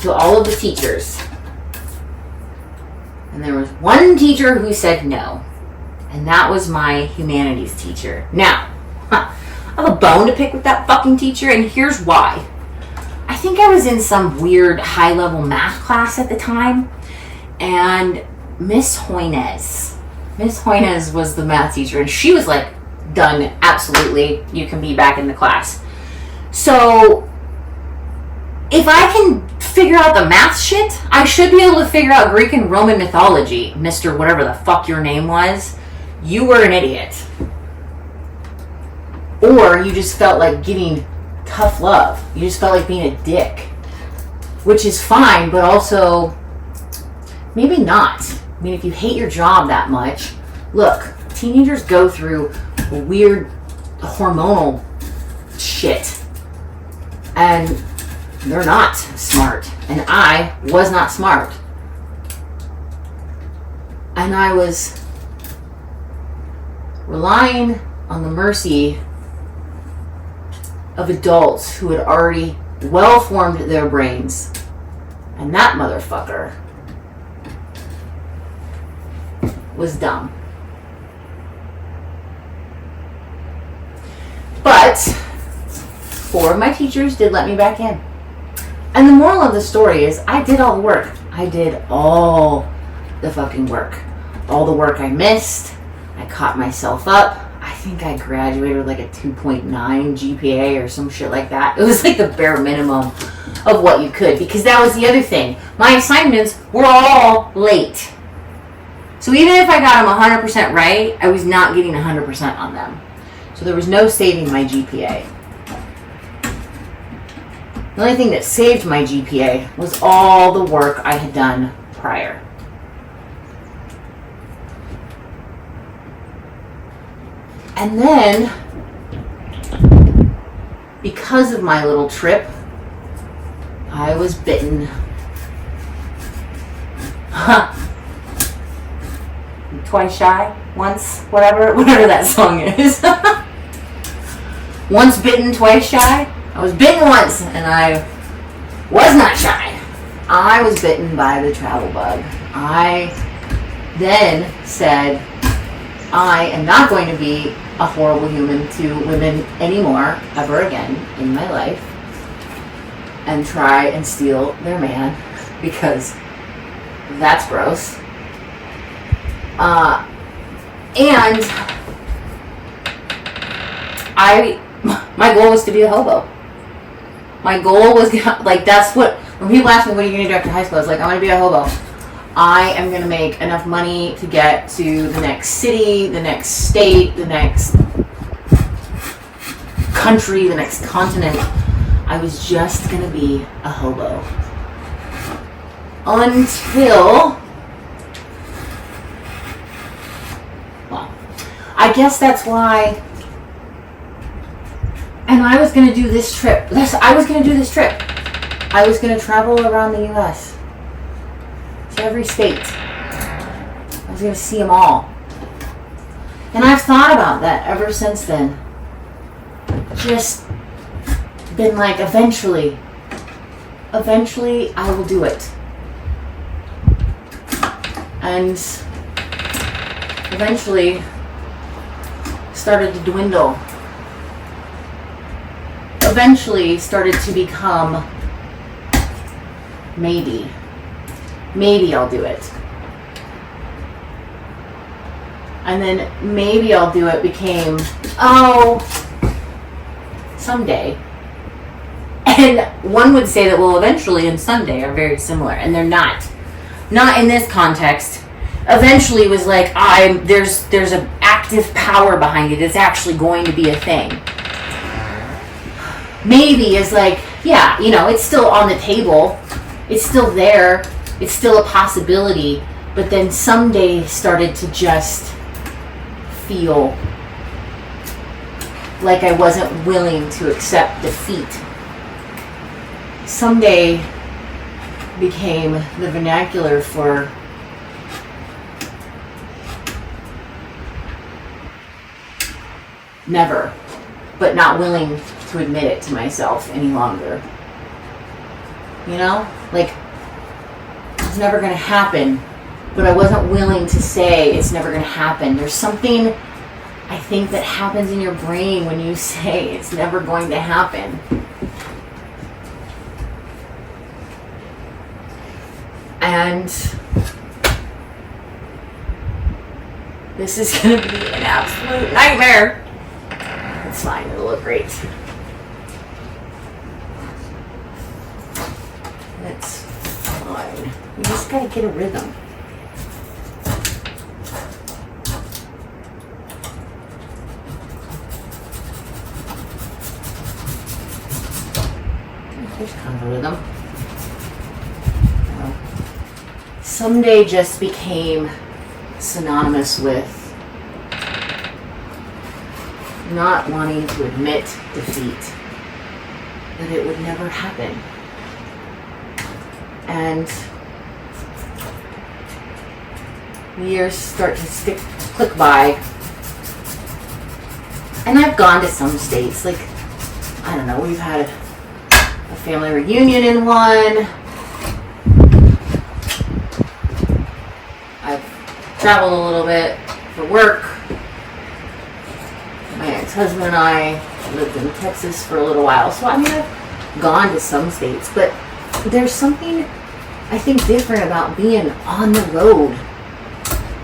to all of the teachers. And there was one teacher who said no. And that was my humanities teacher. Now, I have a bone to pick with that fucking teacher, and here's why. I think I was in some weird high-level math class at the time, and Miss Hoynes was the math teacher, and she was like, done, absolutely, you can be back in the class. So, if I can figure out the math shit, I should be able to figure out Greek and Roman mythology, Mr. whatever the fuck your name was. You were an idiot. Or you just felt like getting tough love. You just felt like being a dick. Which is fine, but also maybe not. I mean, if you hate your job that much, look, teenagers go through weird hormonal shit. And they're not smart. And I was not smart. And I was relying on the mercy of adults who had already well formed their brains. And that motherfucker was dumb. But 4 of my teachers did let me back in. And the moral of the story is I did all the work. I did all the fucking work. All the work I missed. I caught myself up. I think I graduated with like a 2.9 GPA or some shit like that. It was like the bare minimum of what you could, because that was the other thing. My assignments were all late. So even if I got them 100% right, I was not getting 100% on them. So there was no saving my GPA. The only thing that saved my GPA was all the work I had done prior. And then, because of my little trip, I was bitten. Twice shy, once, whatever that song is. Once bitten, twice shy. I was bitten once, and I was not shy. I was bitten by the travel bug. I then said, I am not going to be a horrible human to women anymore, ever again in my life, and try and steal their man, because that's gross. And my goal was to be a hobo. My goal was, like, that's what, when people ask me, what are you going to do after high school? I was like, I want to be a hobo. I am going to make enough money to get to the next city, the next state, the next country, the next continent. I was just going to be a hobo. Until, well, I guess that's why. And I was going to do this trip. I was going to travel around the U.S. to every state. I was going to see them all. And I've thought about that ever since then. Just been like, eventually I will do it. And eventually started to dwindle. Eventually started to become maybe I'll do it. And then maybe I'll do it became, someday. And one would say that, well, eventually and someday are very similar, and they're not. Not in this context. Eventually was like, there's an active power behind it. It's actually going to be a thing. Maybe is like, yeah, it's still on the table. It's still there. It's still a possibility. But then someday started to just feel like I wasn't willing to accept defeat. Someday became the vernacular for never, but not willing to admit it to myself any longer. You know? Like, it's never going to happen. But I wasn't willing to say it's never going to happen. There's something, I think, that happens in your brain when you say it's never going to happen. And this is going to be an absolute nightmare. It's fine. It'll look great. It's fine. You just got to get a rhythm. There's kind of a rhythm. Someday just became synonymous with not wanting to admit defeat, that it would never happen. And years start to click by, and I've gone to some states, like, I don't know, we've had a family reunion in one. I've traveled a little bit for work. My ex-husband and I lived in Texas for a little while. So, I mean, I've gone to some states. But there's something, I think, different about being on the road.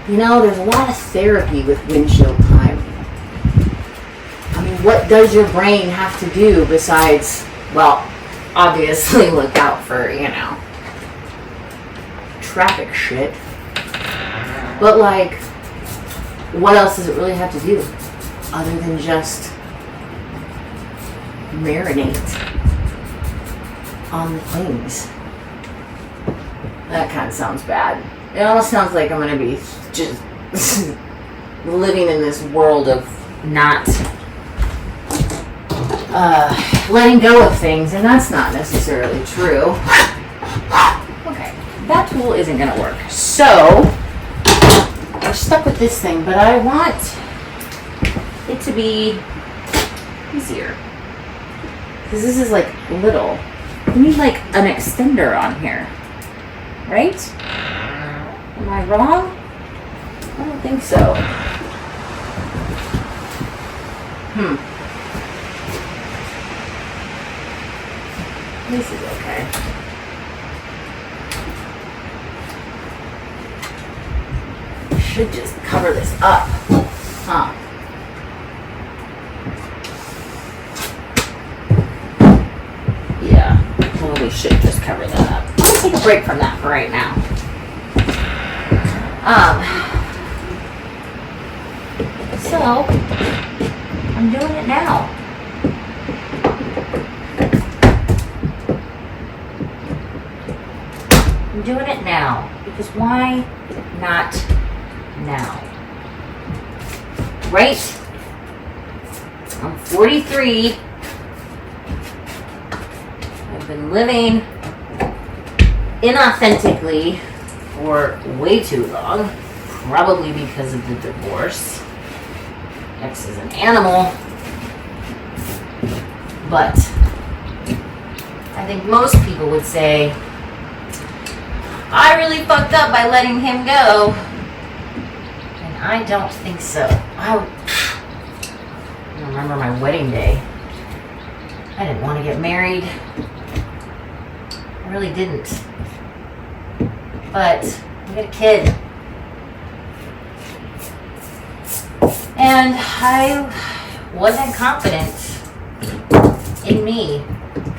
You know, there's a lot of therapy with windshield time. I mean, what does your brain have to do besides, well, obviously look out for, you know, traffic shit. But, like, what else does it really have to do other than just marinate on the things? That kind of sounds bad. It almost sounds like I'm going to be just living in this world of not letting go of things, and that's not necessarily true. Okay, that tool isn't going to work. So, we're stuck with this thing, but I want it to be easier. Because this is like little. We need like an extender on here. Right? Am I wrong? I don't think so. This is okay. Should just cover this up. Huh. Yeah, totally should just cover that up. I'm gonna take a break from that for right now. So, I'm doing it now. I'm doing it now. Because why not now? Right? I'm 43. I've been living inauthentically for way too long. Probably because of the divorce. X is an animal. But I think most people would say, I really fucked up by letting him go. And I don't think so. I remember my wedding day. I didn't want to get married. I really didn't. But I got a kid. And I wasn't confident in me.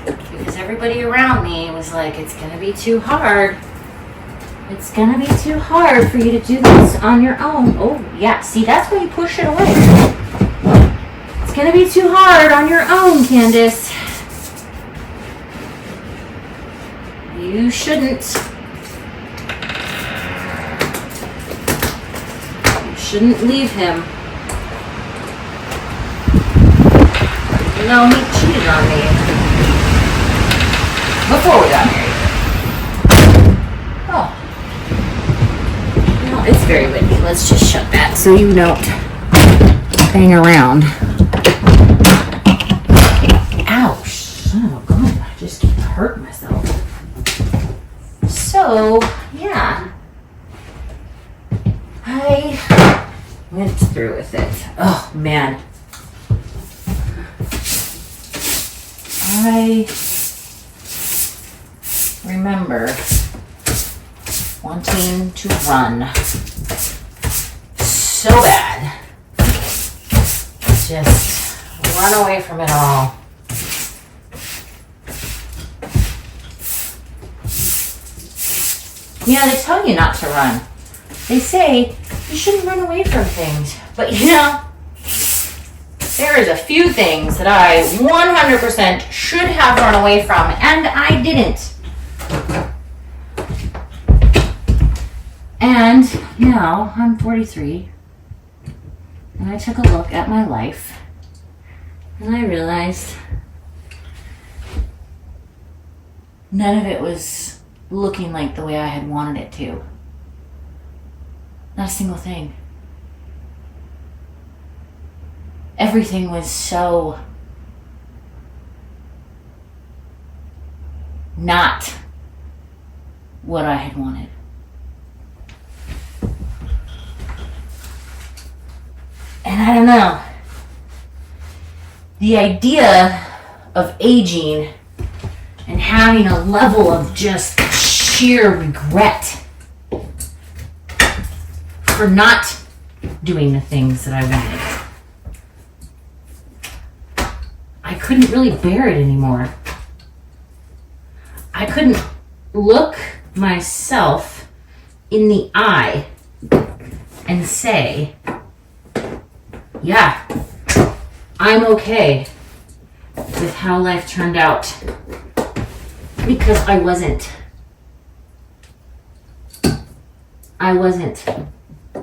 Because everybody around me was like, it's going to be too hard. It's going to be too hard for you to do this on your own. Oh, yeah. See, that's why you push it away. It's going to be too hard on your own, Candace. You shouldn't. You shouldn't leave him. You know, he cheated on me before we got married. Oh. No, it's very windy. Let's just shut that so you don't bang around. Ouch. Son of a gun. I just hurt myself. So, yeah. I went through with it. Oh, man. I remember wanting to run so bad. Just run away from it all. You know, they tell you not to run. They say you shouldn't run away from things. But you know, there is a few things that I 100% should have run away from, and I didn't. And now I'm 43, and I took a look at my life, and I realized none of it was looking like the way I had wanted it to. Not a single thing. Everything was so not what I had wanted. And I don't know. The idea of aging and having a level of just sheer regret for not doing the things that I wanted. I couldn't really bear it anymore. I couldn't look myself in the eye and say, yeah, I'm okay with how life turned out, because I wasn't.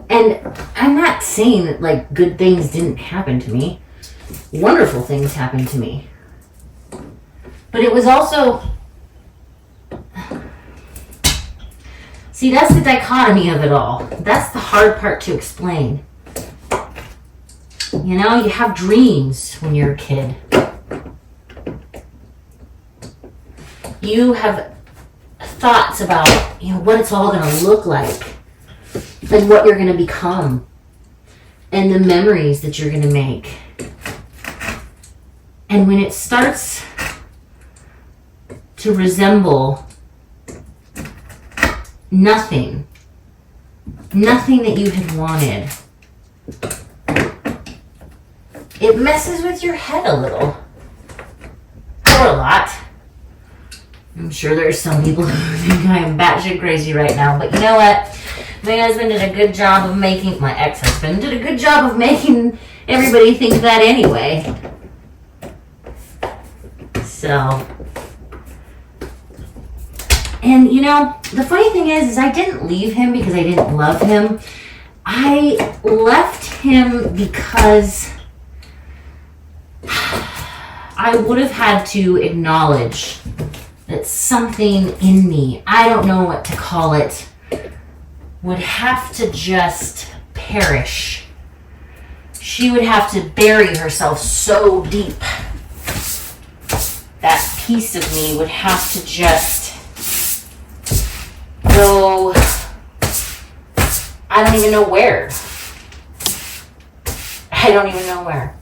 And I'm not saying that like good things didn't happen to me. Wonderful things happened to me. But it was also, see, that's the dichotomy of it all. That's the hard part to explain. You know, you have dreams when you're a kid. You have thoughts about, you know, what it's all going to look like and what you're going to become and the memories that you're going to make. And when it starts to resemble nothing that you had wanted, it messes with your head a little. Or a lot. I'm sure there's some people who think I am batshit crazy right now, but you know what? My husband did a good job of making, my ex-husband did a good job of making everybody think that anyway. So, and you know, the funny thing is I didn't leave him because I didn't love him. I left him because I would have had to acknowledge that something in me, I don't know what to call it, would have to just perish. She would have to bury herself so deep. That piece of me would have to just go, I don't even know where. I don't even know where.